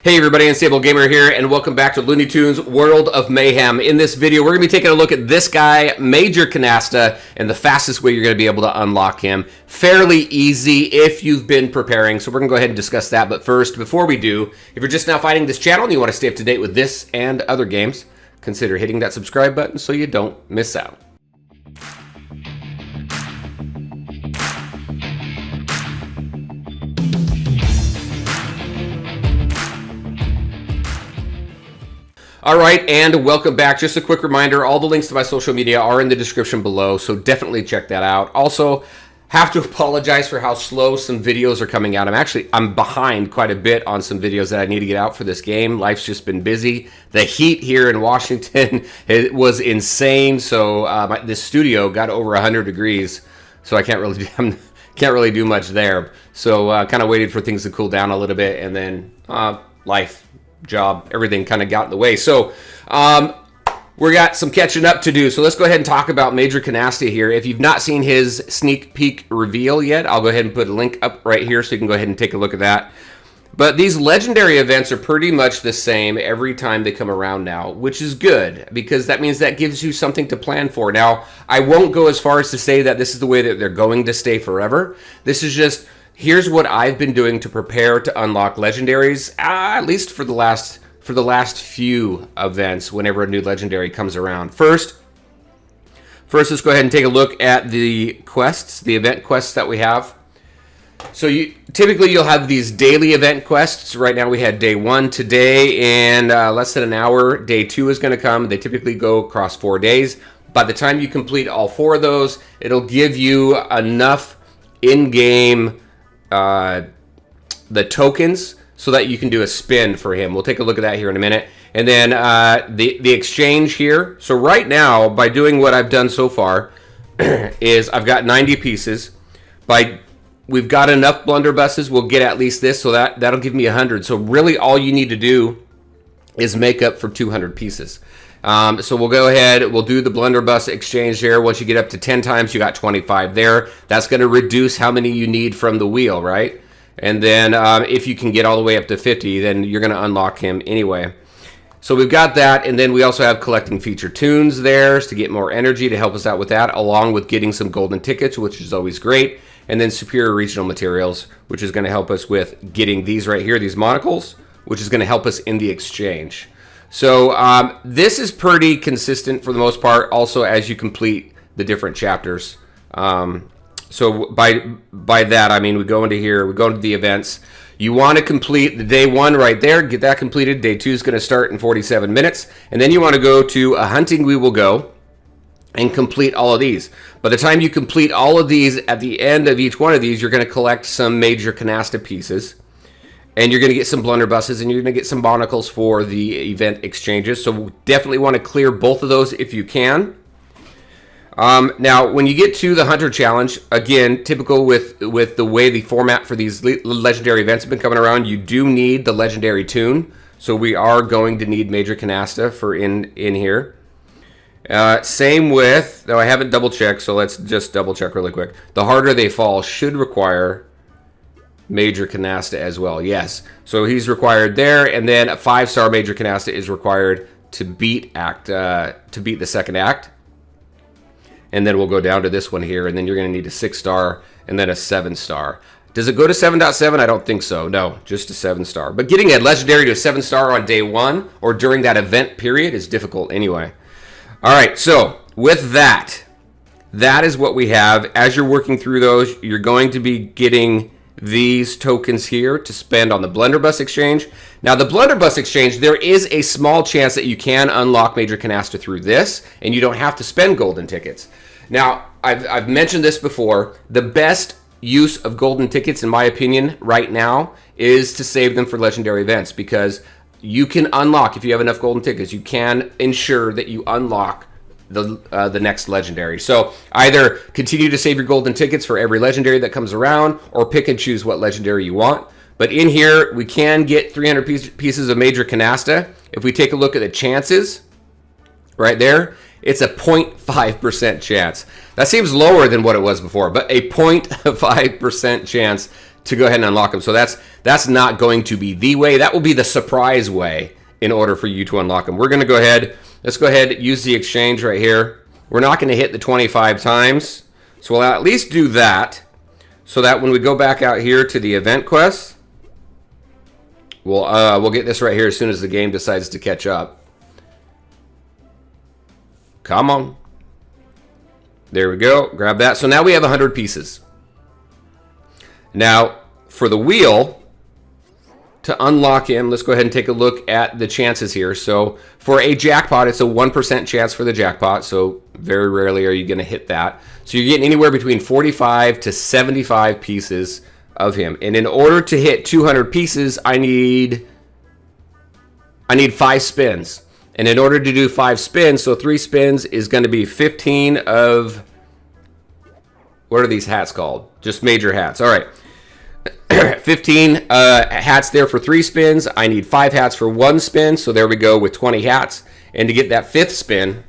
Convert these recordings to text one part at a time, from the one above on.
Hey everybody, Unstable Gamer here, and welcome back to Looney Tunes World of Mayhem. In this video, we're going to be taking a look at this guy, Major Canasta, and the fastest way you're going to be able to unlock him. Fairly easy if you've been preparing, so we're going to go ahead and discuss that. But first, before we do, if you're just now finding this channel and you want to stay up to date with this and other games, consider hitting that subscribe button so you don't miss out. All right, and welcome back. Just a quick reminder, all the links to my social media are in the description below, so definitely check that out. Also, have to apologize for how slow some videos are coming out. I'm behind quite a bit on some videos that I need to get out for this game. Life's just been busy. The heat here in Washington, it was insane, so this studio got over 100 degrees, so I can't really do much there. So kind of waited for things to cool down a little bit, and then life, job, everything kind of got in the way. So we got some catching up to do. So let's go ahead and talk about Major Canasta here. If you've not seen his sneak peek reveal yet, I'll go ahead and put a link up right here so you can go ahead and take a look at that. But these legendary events are pretty much the same every time they come around now, which is good because that means that gives you something to plan for. Now, I won't go as far as to say that this is the way that they're going to stay forever. This is just, here's what I've been doing to prepare to unlock legendaries, at least for the last few events whenever a new legendary comes around. First, let's go ahead and take a look at the quests, the event quests that we have. So typically you'll have these daily event quests. Right now we had day 1 today, and less than an hour, day 2 is going to come. They typically go across 4 days. By the time you complete all 4 of those, it'll give you enough in-game the tokens so that you can do a spin for him. We'll take a look at that here in a minute. And then the exchange here. So right now, by doing what I've done so far, is I've got 90 pieces. We've got enough blunderbusses. We'll get at least this, so that'll give me 100. So really all you need to do is make up for 200 pieces. So we'll go ahead, we'll do the blunderbuss exchange there. Once you get up to 10 times, you got 25 there. That's going to reduce how many you need from the wheel, right? And then if you can get all the way up to 50, then you're going to unlock him anyway. So we've got that, and then we also have collecting feature tunes there to get more energy to help us out with that, along with getting some golden tickets, which is always great. And then superior regional materials, which is going to help us with getting these right here, these monocles, which is going to help us in the exchange. So this is pretty consistent for the most part, also as you complete the different chapters. So by that, I mean, we go into here, we go into the events. You want to complete the day 1 right there, get that completed. Day 2 is going to start in 47 minutes. And then you want to go to a hunting we will go and complete all of these. By the time you complete all of these, at the end of each one of these, you're going to collect some Major Canasta pieces. And you're going to get some blunderbusses, and you're going to get some monocles for the event exchanges. So definitely want to clear both of those if you can. Now, when you get to the Hunter Challenge, again, typical with the way the format for these legendary events have been coming around, you do need the legendary tune. So we are going to need Major Canasta for in here. Same with, though I haven't double checked, so let's just double check really quick. The Harder They Fall should require Major Canasta as well. Yes, so he's required there, and then a 5-star Major Canasta is required to beat the second act. And then we'll go down to this one here, and then you're going to need a 6-star and then a 7-star. Does it go to 7.7? I don't think so. No, just a 7-star. But getting a legendary to a 7-star on day 1 or during that event period is difficult anyway. All right, so with that is what we have. As you're working through those, you're going to be getting these tokens here to spend on the blunderbuss exchange. Now, the blunderbuss exchange, there is a small chance that you can unlock Major Canasta through this, and you don't have to spend golden tickets. Now, I've mentioned this before. The best use of golden tickets, in my opinion, right now, is to save them for legendary events, because you can unlock, if you have enough golden tickets, you can ensure that you unlock the next legendary. So either continue to save your golden tickets for every legendary that comes around, or pick and choose what legendary you want. But in here, we can get 300 pieces of Major Canasta. If we take a look at the chances, right there, it's a 0.5% chance. That seems lower than what it was before, but a 0.5% chance to go ahead and unlock them. So that's not going to be the way. That will be the surprise way in order for you to unlock them. We're going to go ahead. Let's go ahead, use the exchange right here. We're not going to hit the 25 times. So we'll at least do that so that when we go back out here to the event quest, we'll get this right here as soon as the game decides to catch up. Come on. There we go. Grab that. So now we have 100 pieces. Now, for the wheel, to unlock him, let's go ahead and take a look at the chances here. So for a jackpot, it's a 1% chance for the jackpot. So very rarely are you going to hit that. So you're getting anywhere between 45 to 75 pieces of him. And in order to hit 200 pieces, I need 5 spins. And in order to do 5 spins, so 3 spins is going to be 15 of, what are these hats called? Just major hats. All right. 15 hats there for 3 spins. I need 5 hats for 1 spin. So there we go with 20 hats. And to get that 5th spin,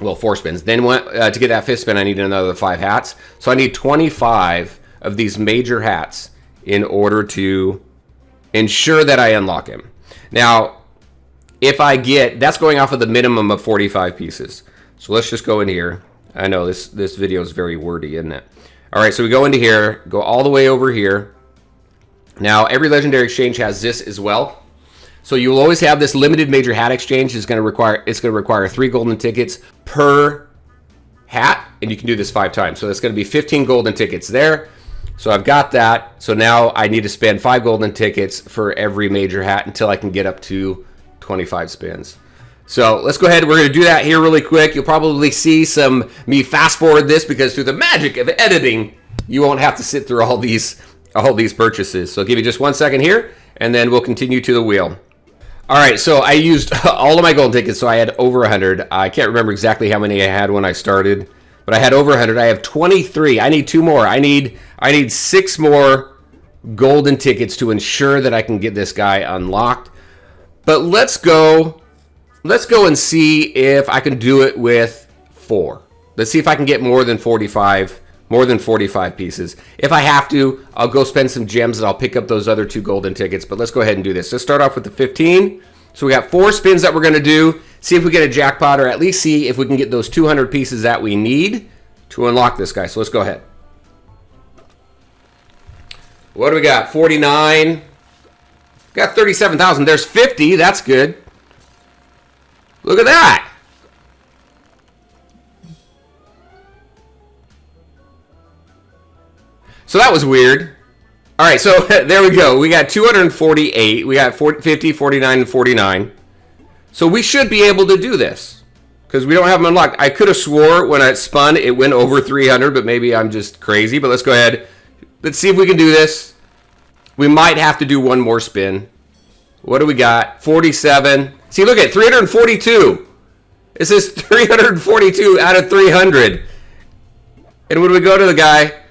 well, 4 spins. Then to get that 5th spin, I need another 5 hats. So I need 25 of these major hats in order to ensure that I unlock him. Now, if I get, that's going off of the minimum of 45 pieces. So let's just go in here. I know this video is very wordy, isn't it? All right, so we go into here, go all the way over here. Now, every legendary exchange has this as well. So you will always have this limited major hat exchange. It's going to require 3 golden tickets per hat, and you can do this 5 times. So that's going to be 15 golden tickets there. So I've got that. So now I need to spend 5 golden tickets for every major hat until I can get up to 25 spins. So let's go ahead. We're going to do that here really quick. You'll probably see me fast forward this because through the magic of editing, you won't have to sit through all these purchases. So give me just 1 second here, and then we'll continue to the wheel. All right, so I used all of my golden tickets, so I had over 100. I can't remember exactly how many I had when I started, but I had over 100. I have 23. I need 2 more. I need 6 more golden tickets to ensure that I can get this guy unlocked. But let's go and see if I can do it with 4. Let's see if I can get more than 45 pieces. If I have to, I'll go spend some gems and I'll pick up those other 2 golden tickets. But let's go ahead and do this. Let's start off with the 15. So we got 4 spins that we're going to do. See if we get a jackpot, or at least see if we can get those 200 pieces that we need to unlock this guy. So let's go ahead. What do we got? 49. Got 37,000. There's 50. That's good. Look at that. So that was weird. All right, so there we go. We got 248. We got 50, 49, and 49. So we should be able to do this because we don't have them unlocked. I could have swore when I spun it went over 300, but maybe I'm just crazy. But let's go ahead. Let's see if we can do this. We might have to do 1 more spin. What do we got? 47. See, look at 342. It says 342 out of 300. And when we go to the guy,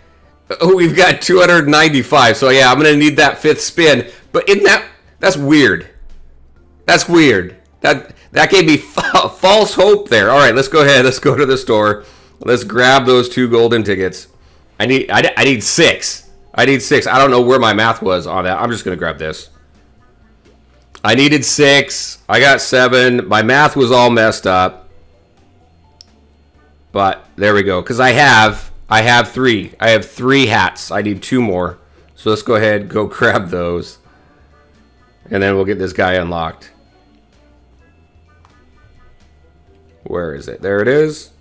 oh, we've got 295. So yeah, I'm going to need that 5th spin. But that's weird. That's weird. That gave me false hope there. All right, let's go ahead. Let's go to the store. Let's grab those 2 golden tickets. I need 6. I need 6. I don't know where my math was on that. I'm just going to grab this. I needed 6. I got 7. My math was all messed up. But there we go. Because I have 3. I have 3 hats. I need 2 more. So let's go ahead, go grab those. And then we'll get this guy unlocked. Where is it? There it is.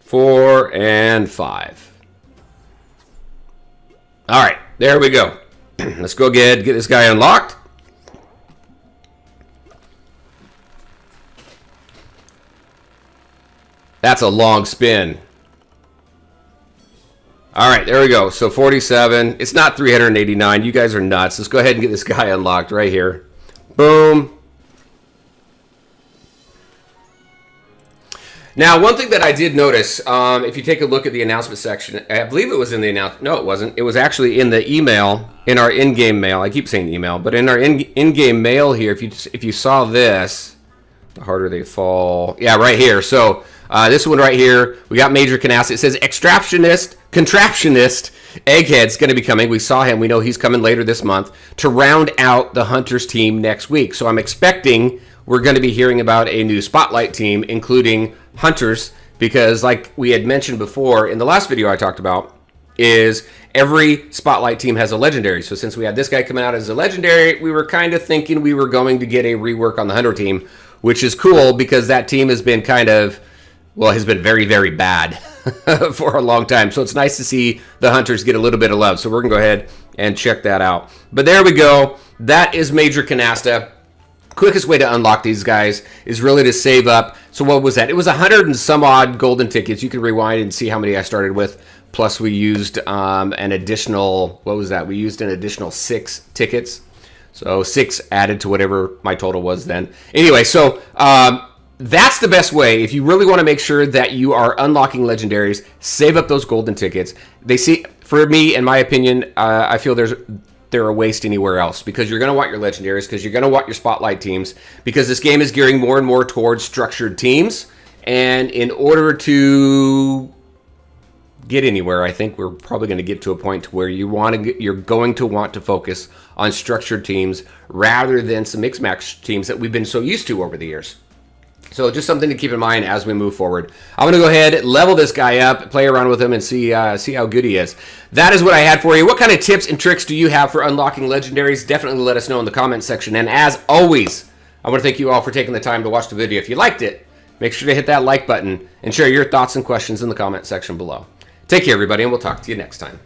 Four and 5. All right, there we go. Let's go get this guy unlocked. That's a long spin. All right, there we go. So 47. It's not 389. You guys are nuts. Let's go ahead and get this guy unlocked right here. Boom. Now, one thing that I did notice, if you take a look at the announcement section, I believe it was in the announcement. No, it wasn't. It was actually in the email, in our in-game mail. I keep saying email, but in our in-game mail here, if you saw this, the harder they fall. Yeah, right here. So This one right here, we got Major Canasta. It says Contraptionist Egghead's going to be coming. We saw him. We know he's coming later this month to round out the Hunters team next week. So I'm expecting we're going to be hearing about a new Spotlight team, including Hunters, because like we had mentioned before in the last video I talked about, is every Spotlight team has a legendary. So since we had this guy coming out as a legendary, we were kind of thinking we were going to get a rework on the Hunter team, which is cool because that team has been has been very, very bad for a long time. So it's nice to see the Hunters get a little bit of love. So we're going to go ahead and check that out. But there we go. That is Major Canasta. Quickest way to unlock these guys is really to save up. So what was that? It was 100 and some odd golden tickets. You can rewind and see how many I started with. Plus we used an additional, what was that? We used an additional 6 tickets. So 6 added to whatever my total was then. Anyway, so that's the best way. If you really want to make sure that you are unlocking legendaries, save up those golden tickets. For me, in my opinion, I feel they're a waste anywhere else, because you're going to want your legendaries, because you're going to want your Spotlight teams, because this game is gearing more and more towards structured teams. And in order to get anywhere, I think we're probably going to get to a point where you're going to want to focus on structured teams rather than some mixed match teams that we've been so used to over the years. So just something to keep in mind as we move forward. I'm going to go ahead, level this guy up, play around with him, and see how good he is. That is what I had for you. What kind of tips and tricks do you have for unlocking legendaries? Definitely let us know in the comment section. And as always, I want to thank you all for taking the time to watch the video. If you liked it, make sure to hit that like button and share your thoughts and questions in the comment section below. Take care, everybody, and we'll talk to you next time.